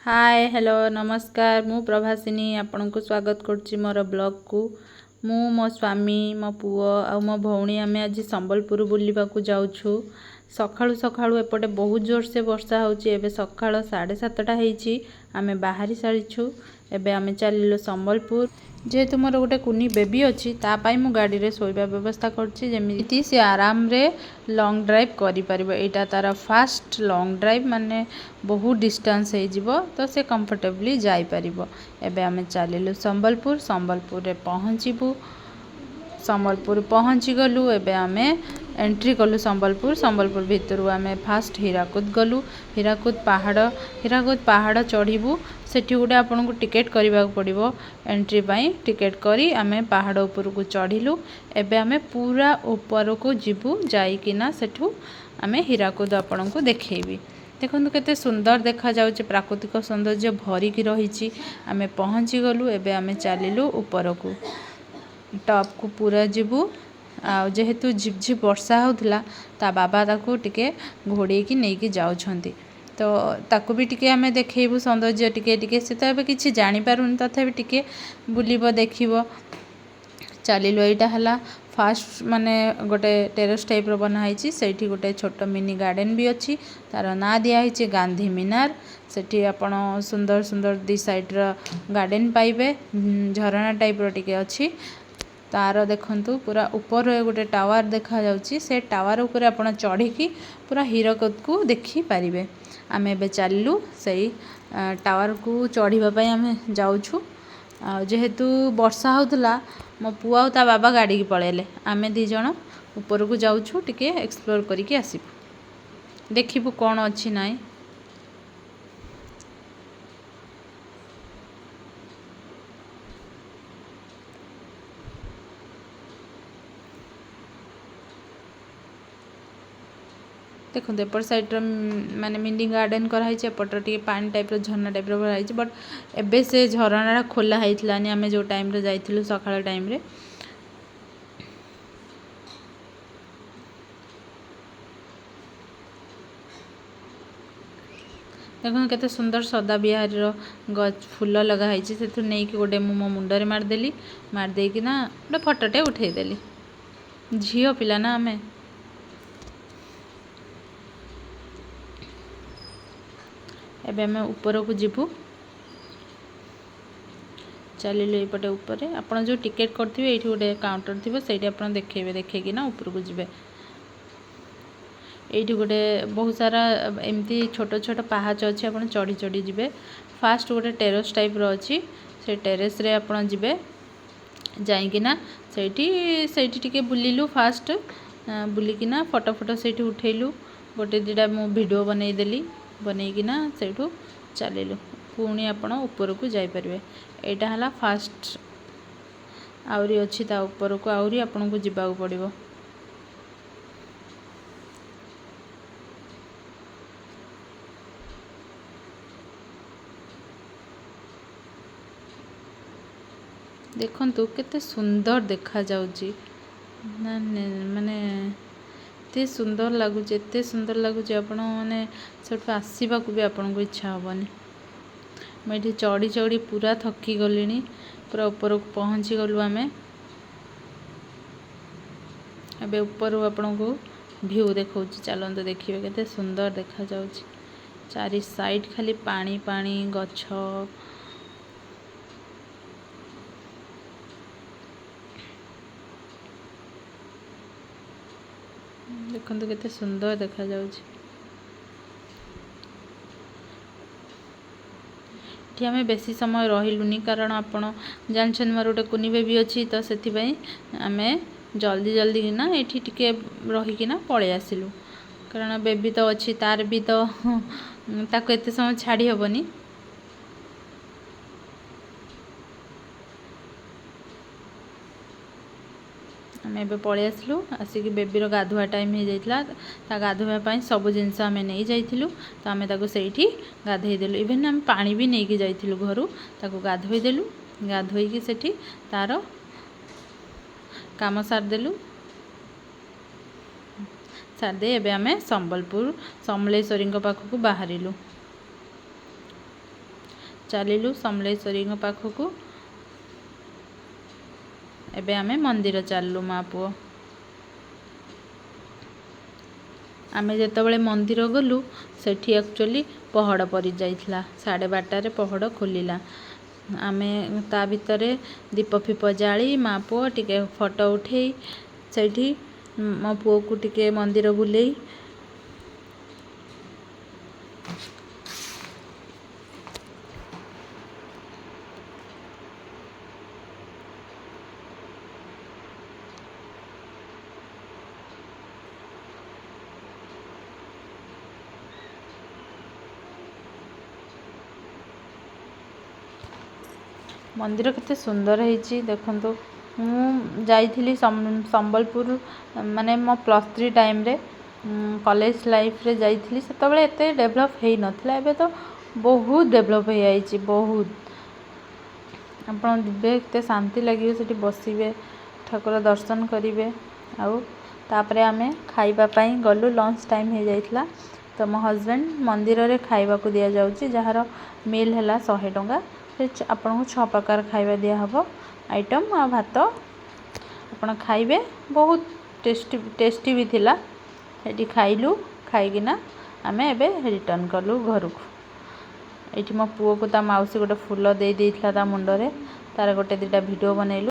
Hi hello नमस्कार मु प्रभासिनी आपन को स्वागत करछि मोर ब्लॉग को। मु मो स्वामी मो पुओ आ मो भौणी आमे आज संबलपुर बुलिबा को जाउछु। सखाळु सखाळु एपटे बहुत जोर से वर्षा होछि। एबे सखाळ 7:30 हेछि आमे बाहरी सारिछु। एबे आमे चलिलो संबलपुर जेहेतु मोर गोटे कुनी बेबी अच्छी तापाई मु गाड़ी रे सोइबा व्यवस्था करछि जेमिति से आराम रे लॉन्ग ड्राइव करि परिबो। एटा तार फास्ट लॉन्ग ड्राइव माने बहुत डिस्टेंस हे जिवो तो से कंफर्टेबली जाई परिबो। एबे आमे चलिलु संबलपुर। संबलपुर रे पहुँचीबु। संबलपुर पहुँची गलु। एबे आमे एंट्री कलु संबलपुर। संबलपुर भितरु आमे फास्ट हीराकुद गलु। हीराकुद पहाड़ चढ़ीबू। सेठी गोटे आपन को टिकेट करबा पड़िबो एंट्री पाई। टिकेट करी आमे पहाड़ ऊपर को चढ़ीलु। एबे आमे पूरा ऊपर को जिबू जाईकिना सेठू आमे हीराकुद आपन को देखेबी। देखंतु केते सुंदर देखा जाउछि। प्राकृतिक सौंदर्य भरी की रहिछि। आमे पहुँची गलु। एबे आमे चलिलु ऊपर को टॉप को पूरा जिबू। आ जेहेतु झिप झिप वर्षा होउतला ता बाबा ताको टिके घोड़े की नेकी जाउछंती तो ताको भी टिके आमे देखेबू सौंदर्य टिके टिके से तो एबे किछि जानि पारुन तथापि टिके बुलिबो देखिबो। चलिलो एटा हला फास्ट माने गोटे टेरेस टाइप रो बना हैछि। सेठी गोटे छोटो मिनी गार्डन भी अछि। तार ना दिया हैछि गांधी मीनार। सेठी आपण सुंदर सुंदर दी साइड रो गार्डन पाइबे। झरना टाइप रो टिके अछि। तार देखंतु पूरा ऊपर गोटे टावर देखा जाउछि। से टावर ऊपर आपण चढ़ी की पूरा हीराकुद को देखि पारिबे। आमे बे चलिलु सही टावर को चढ़ीबा पई आमे जाउछु। जेहेतु वर्षा होउतला मो पुआ ता बाबा गाड़ी की पळेले। आमे दी जण ऊपर को जाउछु टिके एक्सप्लोर करी के आसीबु। देखिबु कोन अछि नाय। देखो एपट साइड माने मिनी गार्डन कर है। एपट टे पानी टाइप झरना टाइप भरा है। बट एबे से झरना खोला होइतलानी आमे जो टाइम रे जाइथिलु सकाळ टाइम रे। देखो केते सुंदर सदा बिहार रो गछ फूल लगा है। से नहीं कि गोटे मो मुंडरे मार देली। मार दे कि ना गोटे फोटोटे उठे देली। झियो पिला ना आमे। एबे हमें ऊपर को जीवु। चलिलो एपटे ऊपर आपन जो टिकेट करथिबे एठी गोटे काउंटर थिबो सेठी आपन देखेबे। देखेकी ना ऊपर को जिबे। एठी गोटे बहुत सारा एमती छोट छोट पहाच अछि। आपन चढ़ी चढ़ी जिबे। फास्ट गोटे टेरेस टाइप रो अछि। से टेरेस रे आपन जिबे जाई कि ना सेठी टिके बुलिलु। फास्ट बुली कि ना फोटो फोटो सेठी उठेलु। गोटे दिडा मो वीडियो बनै देली। बनै कि ना सेठू चलिलु। पुणी आपण ऊपर को जाई परिबे। एटा हला फास्ट आउरी अछि ता ऊपर को आउरी आपण को जिबा को पड़िबो। देखंतु केते सुंदर देखा जाउची ना माने एते सुंदर लागुचे। एते सुंदर लागुचे आपण माने सेठू आसीबा को भी आपण को इच्छा होबनी। मैं एठी चढ़ी चढ़ी पूरा थकी गलिनी। पूरा ऊपर को पहुँची गलु आमे। एबे ऊपर आपण को व्यू देखौची। चलंत देखिबे केते सुंदर देखा जाउची। चारि साइड खाली पानी पानी गछ। देखंतु केते सुंदर देखा जाउची। एठी आमे बेसी समय रहिलुनी कारण आपण जानछन मोर गोटे कुनी बेबी अछि तो सेति पई आमे जल्दी जल्दी ना एठी टिके रही कि ना पळे आसिलु। कारण बेबी तो अछि तार भी तो ताको एते समय छाडी हबनी। आमे एबे पळे आसलु। आसी कि बेबी रो गाधुआ टाइम हे जाइतला ता गाधुआ पई सब जिंस आमे नै जाइथिलु। तो आमे ताको सेठी गाधेई देलु। इवन हम पानी भी नै कि जाइथिलु घरु। ताको गाधोई देलु। गाधोई कि सेठी तारो काम सार देलु। सार दे एबे आमे संबलपुर समलेश्वरी पाखक बाहरिलु। चलिलु समलेश्वरी पाखकू। एबे आमे मंदिर चललु माँ पुओ। आमे जेतेबेले मंदिर गलु सेठी एक्चुअली पहड़ पड़ी जाइथिला 12:30 पहड़ खोलिला। आमे ता भितरे दीप फीप जाली माँ पुओ टिके फोटो उठेई सेठी मो पुओ को टिके मंदिर बुलेई मंदिर केते सुंदर है देखो। मु जाइथिली संबलपुर माने मो +3 टाइम रे कॉलेज लाइफ रे जाइथिली। सेतबेले एते डेवलप हेई नथला, एबे तो बहुत डेवलप हे आइची बहुत। आपण दिबे केते शांति लागियो सेठी बसिबे ठाकुर दर्शन करिवे। आउ तापरे आमे खाइबा पई गलु लंच टाइम हे जाइतला। तो मो हस्बैंड मंदिर रे खाइबा को दिया जाउची जहार मील हैला 100 टंका। आपन को 6 प्रकार खाइबा दिया हबो आइटम आ भात आपन खाइबे। बहुत टेस्टी भी थिला। एटी खाइलु खाइगिना आमे एबे रिटर्न कलु घर को। एटी मो पुओ को ता माउसी गोटे फूल दे देइथला ता मुंडरे तार गोटे 2टा वीडियो बनैलु।